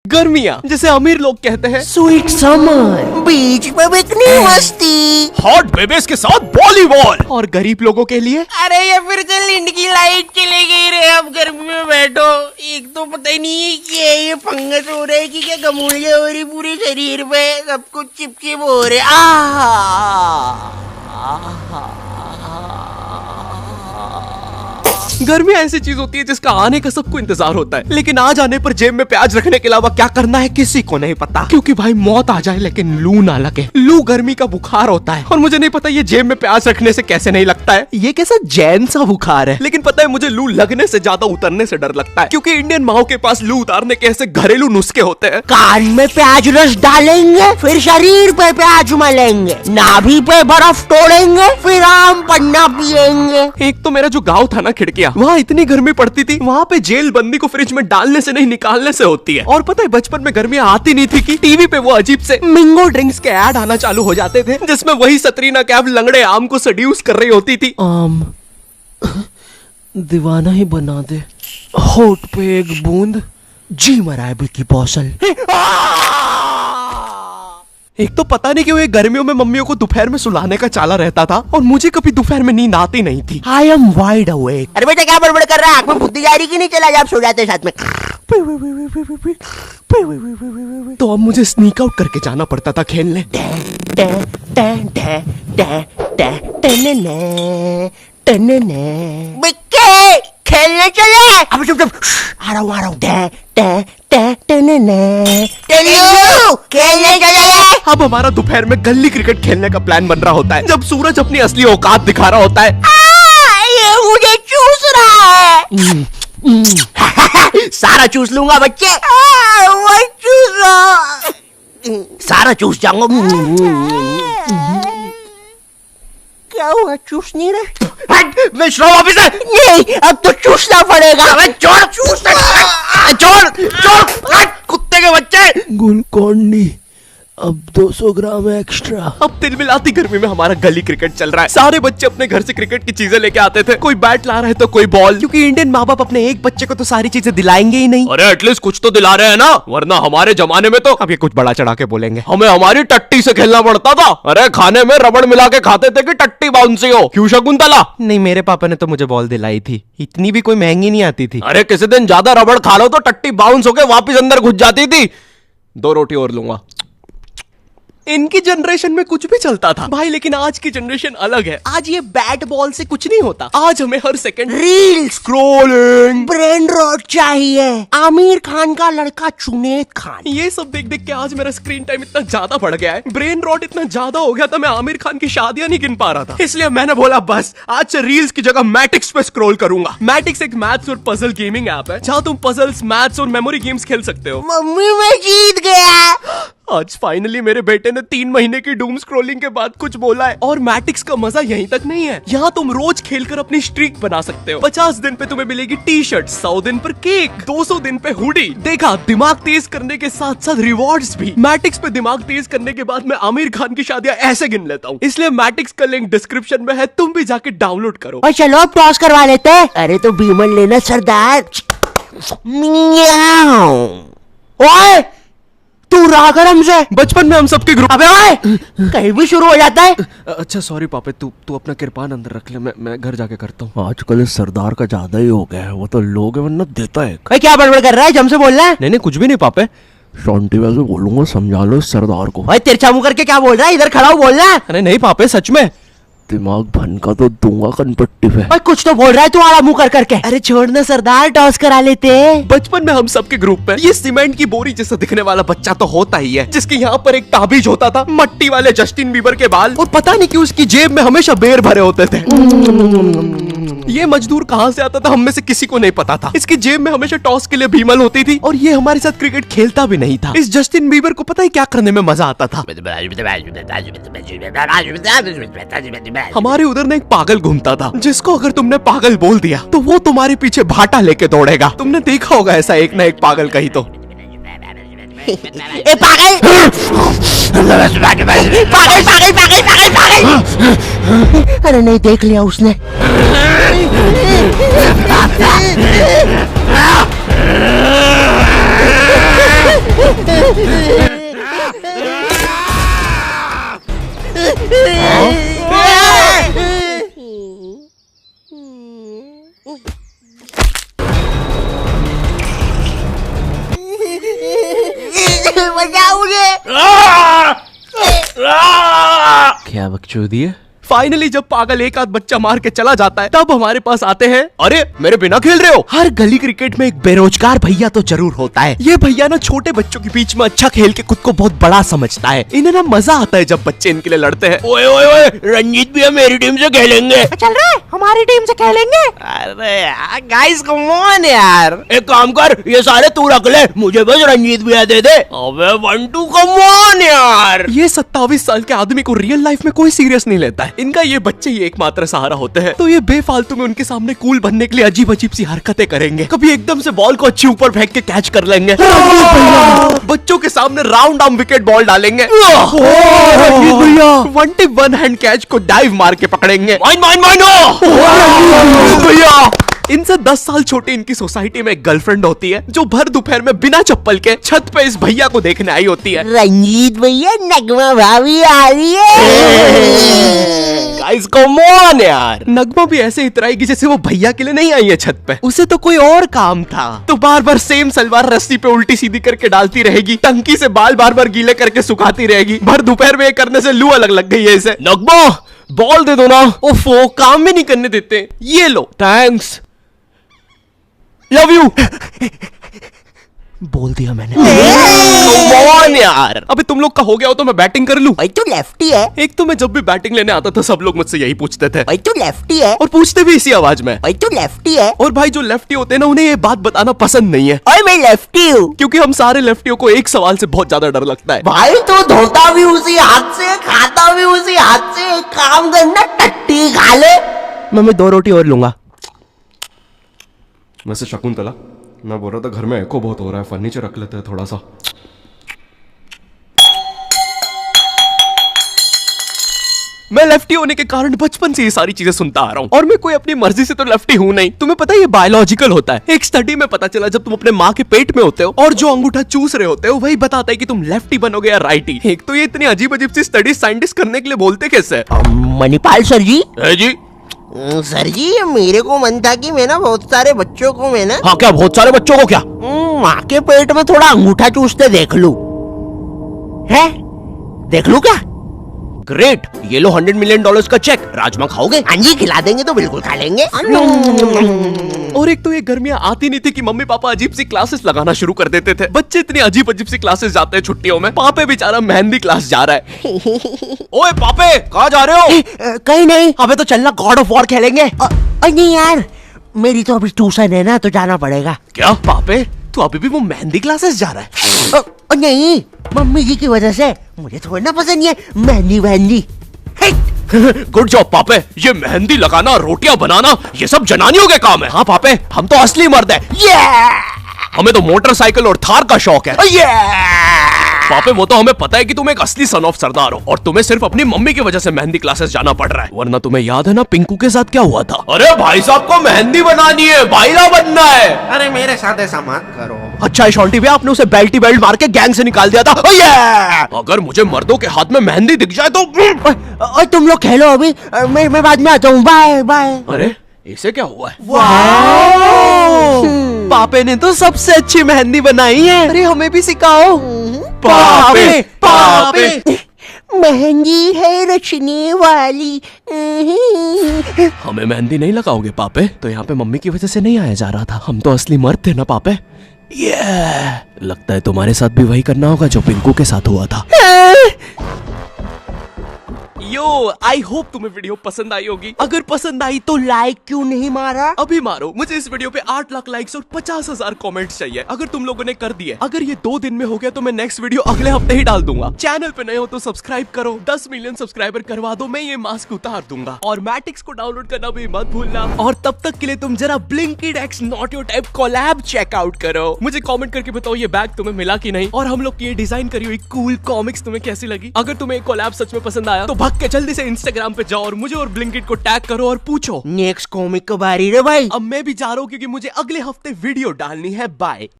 गर्मियाँ जिसे अमीर लोग कहते हैं स्वीट समर, बीच पे बिकनी मस्ती, हॉट बेबीज के साथ वॉलीबॉल, और गरीब लोगों के लिए अरे ये फिर से लिंड की लाइट चली गई रे। अब गर्मी में बैठो, एक तो पता ही नहीं है कि ये फंगस हो रहा है कि क्या गमूलिया हो रही पूरे शरीर पे, सब कुछ चिपचिप हो रहे। गर्मियाँ ऐसी चीज होती है जिसका आने का सबको इंतजार होता है, लेकिन आ जाने पर जेब में प्याज रखने के अलावा क्या करना है किसी को नहीं पता। क्योंकि भाई मौत आ जाए लेकिन लू ना लगे। लू गर्मी का बुखार होता है और मुझे नहीं पता ये जेब में प्याज रखने से कैसे नहीं लगता है। ये कैसा जैन सा बुखार है। लेकिन पता है मुझे लू लगने से ज्यादा उतरने से डर लगता है, क्योंकि इंडियन माओ के पास लू उतारने के ऐसे घरेलू नुस्खे होते हैं। कान में प्याज रस डालेंगे, फिर शरीर पे प्याज मलेंगे, नाभि पे बर्फ तोड़ेंगे, फिर आम पन्ना पिएंगे। एक तो मेरा जो गाँव था ना खिड़किया, वहाँ इतनी गर्मी पड़ती थी, वहाँ पे जेल बंदी को फ्रिज में डालने से नहीं निकालने से होती है। और पता है बचपन में गर्मियाँ आती नहीं थी कि टीवी पे वो अजीब से मिंगो ड्रिंक्स के ऐड आना चालू हो जाते थे, जिसमें वही सतरीना कैफ लंगड़े आम को सड्यूस कर रही होती थी। आम दीवाना ही बना दे, होठ पे एक बूंद, जी मरा है बिकी पौसल। एक तो पता नहीं क्यों ये गर्मियों में मम्मियों को दोपहर में सुलाने का चाला रहता था और मुझे कभी दोपहर में नींद आती नहीं थी। I am wide awake. अरे बेटा क्या बड़बड़ कर रहा है, आंख में बुद्धि जा रही कि नहीं? चला जा, आप सो जाते साथ में। तो अब मुझे स्नीक आउट करके जाना पड़ता था खेलने। बिक्के खेलने चले। अब चुप चुप, आ रहा हूँ। खेलने चले। अब हमारा दोपहर में गली क्रिकेट खेलने का प्लान बन रहा होता है, जब सूरज अपनी असली औकात दिखा रहा होता है। ये मुझे चूस रहा है। सारा चूस लूंगा बच्चे। वो चूस रहा, सारा चूस जाऊंगा। क्या हुआ, चूस नहीं रहे? मैं श्रम ऑफिसर नहीं, अब तो चूसना पड़ेगा। छोड़ कुत्ते के बच्चे। गुलकोंडी अब 200 ग्राम एक्स्ट्रा। अब तिलमिलाती गर्मी में हमारा गली क्रिकेट चल रहा है। सारे बच्चे अपने घर से क्रिकेट की चीजें लेके आते थे, कोई बैट ला रहा है तो कोई बॉल, क्योंकि इंडियन माँ बाप अपने एक बच्चे को तो सारी चीजें दिलाएंगे ही नहीं। अरे एटलीस्ट कुछ तो दिला रहे हैं ना, वरना हमारे जमाने में तो अब ये कुछ बड़ा चढ़ा के बोलेंगे, हमें हमारी टट्टी से खेलना पड़ता था। अरे खाने में रबड़ मिला के खाते थे कि टट्टी बाउंसी हो। क्यों शकुंतला? नहीं, मेरे पापा ने तो मुझे बॉल दिलाई थी, इतनी भी कोई महंगी नहीं आती थी। अरे किसी दिन ज्यादा रबड़ खा लो तो टट्टी बाउंस होके वापिस अंदर घुस जाती थी। 2 रोटी और लूंगा। इनकी जनरेशन में कुछ भी चलता था भाई, लेकिन आज की जनरेशन अलग है। आज ये बैट बॉल से कुछ नहीं होता, आज हमें हर second reel scrolling, brain rot चाहिए। आमिर खान का लड़का जुनैद खान, ये सब देख देख के आज मेरा स्क्रीन टाइम इतना ज्यादा बढ़ गया है, ब्रेन रॉट इतना ज्यादा हो गया था, मैं आमिर खान की शादियां नहीं गिन पा रहा था। इसलिए मैंने बोला बस आज से रील्स की जगह मैटिक्स पे स्क्रॉल करूंगा। मैटिक्स एक मैथ्स और पजल गेमिंग ऐप है, जहाँ तुम पजल्स, मैथ्स और मेमोरी गेम्स खेल सकते हो। मम्मी मैं जीत गया। आज फाइनली मेरे बेटे ने 3 महीने की डूम स्क्रॉलिंग के बाद कुछ बोला है। और मैटिक्स का मजा यहीं तक नहीं है, यहाँ तुम रोज खेलकर अपनी स्ट्रीक बना सकते हो। 50 दिन पे तुम्हें मिलेगी टी शर्ट, 100 दिन पर केक, 200 दिन पे हुडी। देखा, दिमाग तेज करने के साथ साथ रिवॉर्ड्स भी। मैटिक्स पे दिमाग तेज करने के बाद मैं आमिर खान की शादियां ऐसे गिन लेता हूँ। इसलिए मैटिक्स का लिंक डिस्क्रिप्शन में है, तुम भी जाके डाउनलोड करो। और चलो अब टॉस करवा लेते हैं। अरे तो बीमल लेना सरदार। ओए तू रहा कर हमसे, बचपन में हम सबके ग्रुप। अबे ओए कहीं भी शुरू हो जाता है। अच्छा सॉरी पापे, तू अपना किरपान अंदर रख ले, मैं घर जाके करता हूँ। आजकल इस सरदार का ज्यादा ही हो गया है, वो तो लोग है वरना देता है। भाई क्या बड़बड़ कर रहा है, जम से बोल रहा है? नहीं कुछ भी नहीं पापे। शांति वैसे बोलूंगा, समझा लो इस सरदार को। भाई तिरछा मुंह करके क्या बोल रहा है, इधर खड़ा हो बोल रहा है। अरे नहीं पापे सच में, दिमाग भनका तो दूंगा कनपट्टी पे। भाई कुछ तो बोल रहा है तू आड़ा मुंह कर करके। अरे छोड़ना सरदार, टॉस करा लेते। बचपन में हम सबके ग्रुप में ये सीमेंट की बोरी जैसा दिखने वाला बच्चा तो होता ही है, जिसके यहाँ पर एक ताबीज होता था, मट्टी वाले जस्टिन बीबर के बाल, और पता नहीं क्यों उसकी जेब में हमेशा बेर भरे होते थे। ये मजदूर कहाँ से आता था हम में से किसी को नहीं पता था। इसकी जेब में हमेशा टॉस के लिए भीमल होती थी, और ये हमारे साथ क्रिकेट खेलता भी नहीं था। इस जस्टिन बीबर को पता है क्या करने में मजा आता था? हमारे उधर ना एक पागल घूमता था, जिसको अगर तुमने पागल बोल दिया तो वो तुम्हारे पीछे भाटा लेके दौड़ेगा। तुमने देखा होगा ऐसा एक ना एक पागल कहीं तो। ए पागल पागल पागल पागल पागल पागल। अरे नहीं देख लिया उसने। बचाओ मुझे। क्या बकचोदी है? फाइनली जब पागल एक आध बच्चा मार के चला जाता है तब हमारे पास आते हैं, अरे मेरे बिना खेल रहे हो। हर गली क्रिकेट में एक बेरोजगार भैया तो जरूर होता है। ये भैया ना छोटे बच्चों के बीच में अच्छा खेल के खुद को बहुत बड़ा समझता है। इन्हें ना मजा आता है जब बच्चे इनके लिए लड़ते हैं। ओए ओए ओए, रंजीत भैया मेरी टीम से खेलेंगे। चल रहा है, हमारी टीम से खेलेंगे। अरे यार गाइस कम ऑन यार। एक काम कर, ये सारे तू रख ले, मुझे बस रंजीत भैया दे दे। अबे बंटू कम ऑन यार। ये 27 साल के आदमी को रियल लाइफ में कोई सीरियस नहीं लेता है। इनका ये बच्चे ही एकमात्र सहारा होते हैं, तो ये बेफालतू में उनके सामने कूल बनने के लिए अजीब अजीब सी हरकतें करेंगे। कभी एकदम से बॉल को अच्छी ऊपर फेंक के कैच कर लेंगे, बच्चों के सामने राउंड आर्म विकेट बॉल डालेंगे, भैया 21 हैंड कैच को डाइव मार के पकड़ेंगे। भैया इनसे 10 साल छोटी इनकी सोसाइटी में एक गर्लफ्रेंड होती है जो भर दोपहर में बिना चप्पल के छत पे इस भैया को देखने आई होती है। रंजीत भैया, नगमा भाभी आ रही है। गाइस कम ऑन यार। नगमा भी ऐसे इतराएगी जैसे वो भैया के लिए नहीं आई है छत पे, उसे तो कोई और काम था। तो बार बार सेम सलवार रस्सी पे उल्टी सीधी करके डालती रहेगी, टंकी से बाल बार बार गीले करके सुखाती रहेगी। भर दोपहर में ये करने से लू अलग लग गई है इसे। नगमा बॉल दे दो ना। ओफो, काम भी नहीं करने देते। ये लो, थैंक्स, लव यू। बोल दिया मैंने। यार अबे तुम लोग का हो गया हो तो मैं बैटिंग कर लूं। भाई तू लेफ्टी है। एक तो मैं जब भी बैटिंग लेने आता था सब लोग मुझसे यही पूछते थे। भाई तू लेफ्टी है। और पूछते भी इसी आवाज में। भाई तू लेफ्टी है। और भाई जो लेफ्टी होते हैं ना उन्हें ये बात बताना पसंद नहीं है। और मैं लेफ्टी हूँ। क्योंकि हम सारे लेफ्टियों को एक सवाल से बहुत ज्यादा डर लगता है। भाई तू धोता भी उसी हाथ से, खाता भी उसी हाथ से। एक काम करना, टट्टी खा ले। मैं 2 रोटी और लूंगा। वैसे शकुंतला, मैं बोल रहा था घर में एको बहुत हो रहा है, फर्नीचर रख लेते हैं थोड़ा सा। मैं लेफ्टी होने के कारण बचपन से ये सारी चीजें सुनता आ रहा हूँ, और मैं कोई अपनी मर्जी से तो लेफ्टी हूँ नहीं। तुम्हें पता है ये बायोलॉजिकल होता है। एक स्टडी में पता चला जब तुम अपने माँ के पेट में होते हो और जो अंगूठा चूस रहे होते हो वही बताता है कि तुम लेफ्टी बनोगे या राइटी। एक तो ये इतनी अजीब अजीब सी स्टडी साइंटिस्ट करने के लिए बोलते कैसे? मणिपाल सर जी। है जी। सर जी, मेरे को मन था कि मैं ना बहुत सारे बच्चों को मैं ना। हाँ क्या, बहुत सारे बच्चों को क्या? माँ के पेट में थोड़ा अंगूठा चूसते देख लूं। है? देख लूं क्या? ग्रेट, ये लो $100 मिलियन का चेक। राजमा खाओगे? हाँ जी, खिला देंगे तो बिल्कुल खा लेंगे। और एक तो ये गर्मियां आती नहीं थी कि मम्मी पापा अजीब सी क्लासेस लगाना शुरू कर देते थे। बच्चे इतनी अजीब अजीब सी क्लासेस जाते हैं छुट्टियों में। पापे बेचारा मेहंदी क्लास जा रहा है। ओए पापे, कहाँ जा रहे हो? कहीं नहीं। अबे तो चलना, गॉड ऑफ वॉर खेलेंगे। नहीं यार, मेरी तो अभी ट्यूशन है ना, तो जाना पड़ेगा। क्या पापे, तू अभी भी वो मेहंदी क्लासेस जा रहा है? नहीं, मम्मी जी की वजह से। मुझे थोड़ा ना पसंद है मेहंदी वहंदी। गुड जॉब पापे। ये मेहंदी लगाना, रोटियां बनाना, ये सब जनानियों के काम है। हाँ पापे, हम तो असली मर्द है। हमें तो मोटरसाइकिल और थार का शौक है। पापे वो तो हमें पता है कि तुम एक असली सन ऑफ सरदार हो, और तुम्हें सिर्फ अपनी मम्मी की वजह से मेहंदी क्लासेस जाना पड़ रहा है। वरना तुम्हें याद है ना पिंकू के साथ क्या हुआ था? अरे भाई साहब को मेहंदी बनानी है, भाईला बनना है। अरे मेरे साथ ऐसा मत करो। अच्छा है शॉन्टी भैया, आपने उसे बेल्टी बेल्ट मार के गैंग से निकाल दिया था। अगर मुझे मर्दों के हाथ में मेहंदी दिख जाए तो तुम लोग खेलो अभी, मैं बाद में आता हूँ। Bye bye. अरे इसे क्या हुआ है? पापे ने तो सबसे अच्छी मेहंदी बनाई है। अरे हमें भी सिखाओ। पापे पापे, मेहंदी है रचने वाली। हमें मेहंदी नहीं लगाओगे पापे? तो यहाँ पे मम्मी की वजह से नहीं आया जा रहा था। हम तो असली मर्द थे ना पापे। लगता है तुम्हारे साथ भी वही करना होगा जो पिंकू के साथ हुआ था। यो, आई होप तुम्हें वीडियो पसंद आई होगी। अगर पसंद आई तो लाइक क्यों नहीं मारा? अभी मारो। मुझे इस वीडियो पे 8 लाख लाइक्स और 50,000 कमेंट्स चाहिए। अगर तुम लोगों ने कर दिए, अगर ये 2 दिन में हो गया तो मैं नेक्स्ट वीडियो अगले हफ्ते ही डाल दूंगा। चैनल पे नए हो तो सब्सक्राइब करो। 10 मिलियन सब्सक्राइबर करवा दो, मैं ये मास्क उतार दूंगा। और मैटिक्स को डाउनलोड करना भी मत भूलना। और तब तक के लिए तुम जरा Blinkit X not your type collab check out करो। मुझे कमेंट करके बताओ ये बैग तुम्हें मिला कि नहीं, और हम लोग की ये डिजाइन करी हुई कूल कॉमिक्स तुम्हें कैसी लगी। अगर तुम्हें कोलैब सच में पसंद आया तो भाग के जल्दी से इंस्टाग्राम पे जाओ और मुझे और ब्लिंकिट को टैग करो और पूछो नेक्स्ट कॉमिक कब आ रही है भाई? अब मैं भी जा रहा हूँ क्योंकि मुझे अगले हफ्ते वीडियो डालनी है। बाय।